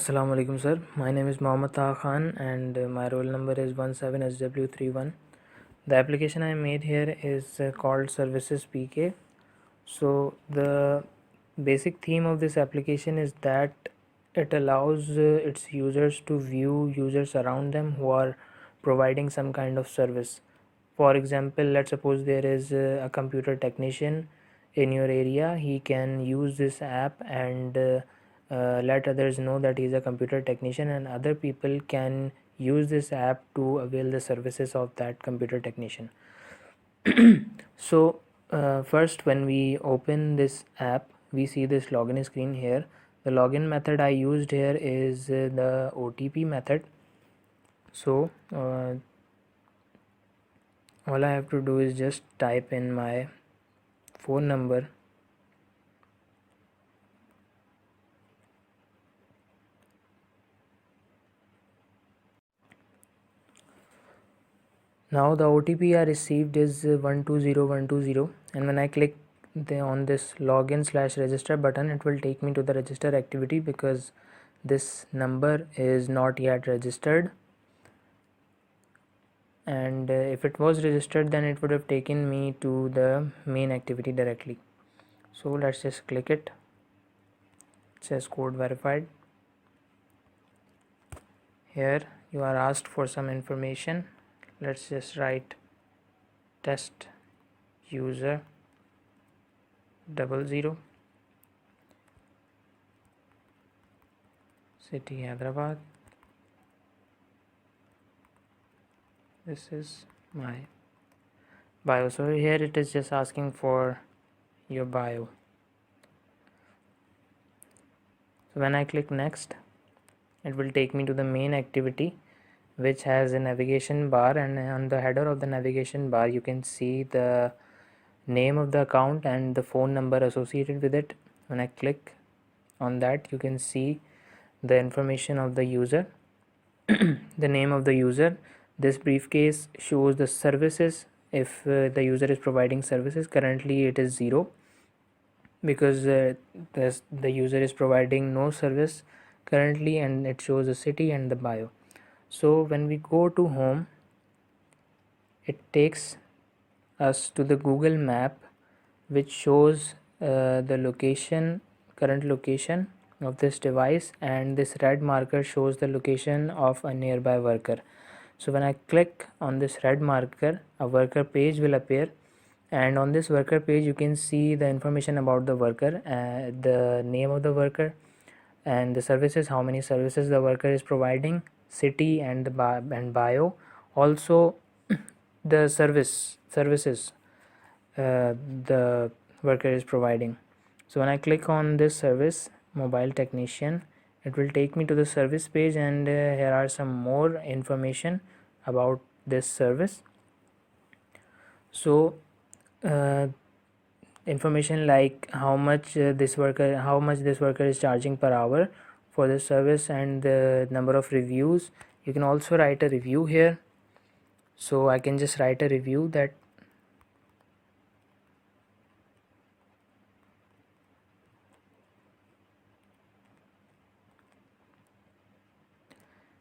Assalamu alaikum sir. My name is Mohammad Taha Khan and my roll number is 17SW31. The application I made here is called Services PK. So the basic theme of this application is that it allows its users to view users around them who are providing some kind of service. For example, let's suppose there is a computer technician in your area. He can use this app and let others know that he is a computer technician, and other people can use this app to avail the services of that computer technician. So first, when we open this app, we see this login screen here. The login method I used here is the OTP method. So all I have to do is just type in my phone number. Now the OTP I received is 120120, and when I click on this login/register button, it will take me to the register activity because this number is not yet registered, and if it was registered then it would have taken me to the main activity directly. So let's just click it. It says code verified. Here you are asked for some information. Let's just write test user 00, city Hyderabad. This is my bio. So here it is just asking for your bio. So when I click next, it will take me to the main activity, which has a navigation bar, and on the header of the navigation bar you can see the name of the account and the phone number associated with it. When I click on that, you can see the information of the user, the name of the user. This briefcase shows the services. If the user is providing services, currently it is 0 because the user is providing no service currently, and it shows the city and the bio. So when we go to home, it takes us to the Google map, which shows the current location of this device, and this red marker shows the location of a nearby worker. So when I click on this red marker, a worker page will appear, and on this worker page you can see the information about the worker, the name of the worker, and the services, how many services the worker is providing, city, and the bio. Also the services the worker is providing. So when I click on this service, mobile technician, it will take me to the service page, and here are some more information about this service. So information like how much this worker is charging per hour for this service, and the number of reviews. You can also write a review here. So I can just write a review that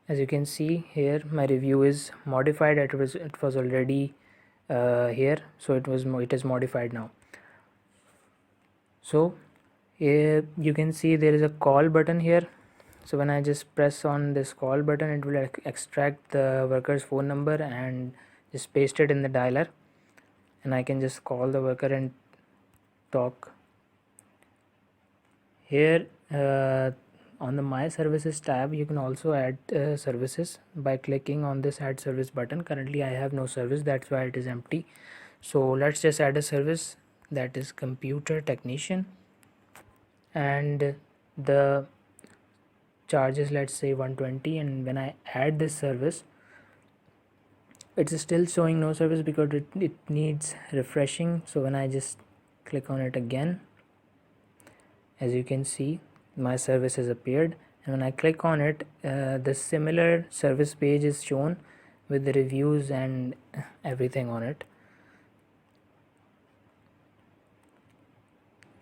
as you can see here, my review is modified. It was already here, so it is modified now. So you can see there is a call button here. So when I just press on this call button, it will extract the worker's phone number and just paste it in the dialer, and I can just call the worker and talk. Here on the my services tab, you can also add services by clicking on this add service button. Currently I have no service, that's why it is empty. So let's just add a service, that is computer technician, and the charges, let's say 120. And when I add this service, it's still showing no service because it needs refreshing. So when I just click on it again, as you can see, my service has appeared, and when I click on it, the similar service page is shown with the reviews and everything on it.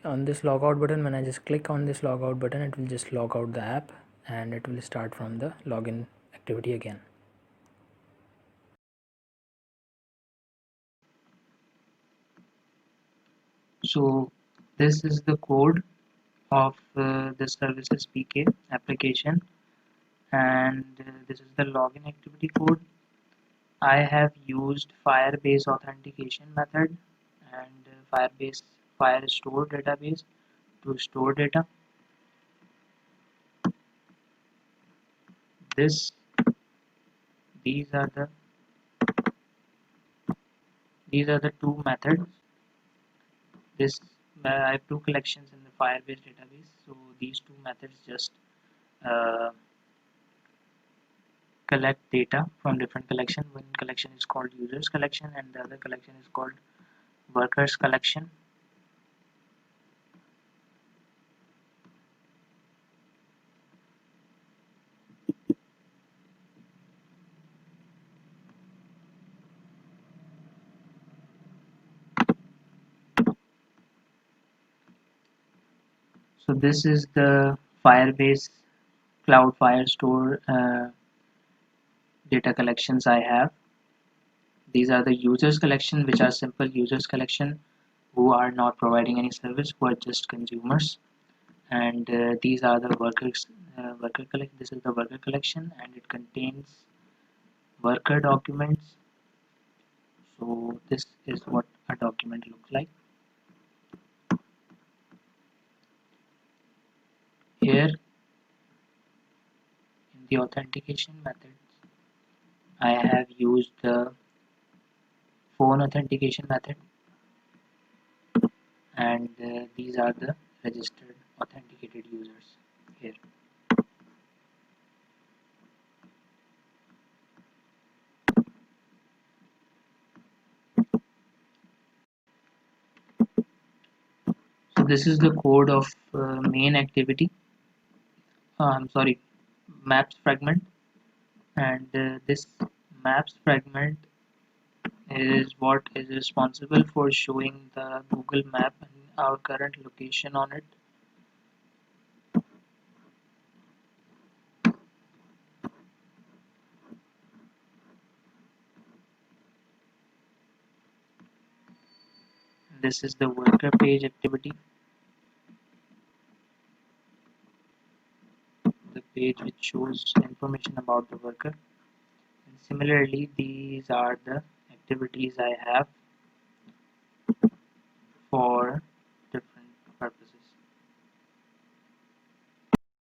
On this logout button, when I just click on this logout button, it will just log out the app, and it will start from the login activity again. So this is the code of the services PK application, and this is the login activity code. I have used Firebase authentication method and Firebase Firestore database to store data. This these are the two methods. This I have two collections in the Firebase database, so these two methods just uh, collect data from different collection. One collection is called users collection and the other collection is called workers collection. So this is the Firebase Cloud Firestore data collections I have. These are the users collection, which are simple users collection who are not providing any service, who are just consumers. And these are the worker collect. This is the worker collection, and it contains worker documents. So this is what a document looks like. Here in the authentication methods, I have used the phone authentication method, and these are the registered authenticated users here. So this is the code of main activity. I'm sorry, maps fragment, and this maps fragment is what is responsible for showing the Google map and our current location on it. This is the worker page activity, the page which shows information about the worker. And similarly, these are the activities I have for different purposes.